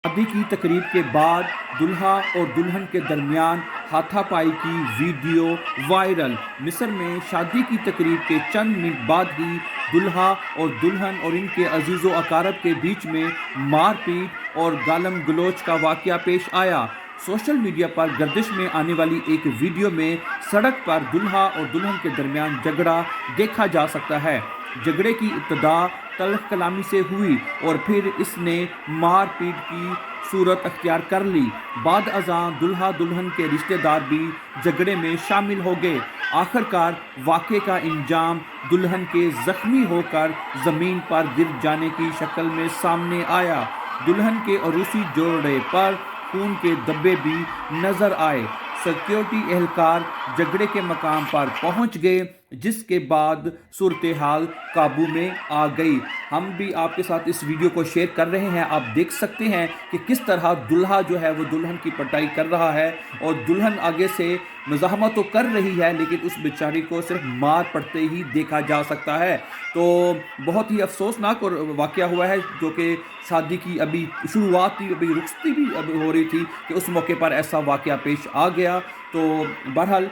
शादी की तकरीब के बाद दुल्हा और दुल्हन के दरमियान हाथापाई की वीडियो वायरल। मिस्र में शादी की तकरीब के चंद मिनट बाद ही दुल्हा और दुल्हन और इनके अजीज़ो अकारब के बीच में मारपीट और गालम गलोच का वाक़या पेश आया। सोशल मीडिया पर गर्दिश में आने वाली एक वीडियो में सड़क पर दुल्हा और दुल्हन के दरमियान झगड़ा देखा जा सकता है। झगड़े की इब्तदा तल्ख कलामी से हुई और फिर इसने मार पीट की सूरत अख्तियार कर ली। बाद अज़ां दुल्हा दुल्हन के रिश्तेदार भी झगड़े में शामिल हो गए। आखिरकार वाक़े का इंजाम दुल्हन के ज़ख्मी होकर ज़मीन पर गिर जाने की शक्ल में सामने आया। दुल्हन के अरूसी जोड़े पर खून के धब्बे भी नजर आए। सिक्योरिटी एहलकार झगड़े के मकाम पर पहुंच गए, जिसके बाद सूरत हाल काबू में आ गई। हम भी आपके साथ इस वीडियो को शेयर कर रहे हैं। आप देख सकते हैं कि किस तरह दुल्हा जो है वो दुल्हन की पिटाई कर रहा है और दुल्हन आगे से मज़ाहमत तो कर रही है, लेकिन उस बेचारी को सिर्फ मार पड़ते ही देखा जा सकता है। तो बहुत ही अफसोसनाक और वाक़या हुआ है, जो कि शादी की अभी शुरुआत थी, अभी रुखसती भी अभी हो रही थी कि उस मौके पर ऐसा वाक़या पेश आ गया। तो बहरहाल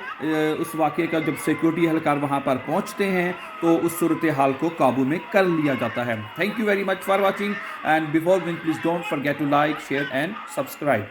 उस वाक़े का जब सिक्योरिटी एहलकार वहाँ पर पहुँचते हैं तो उस सूरत हाल को काबू में कर लिया जाता है। Thank you very much for watching and before going please don't forget to like, share and subscribe.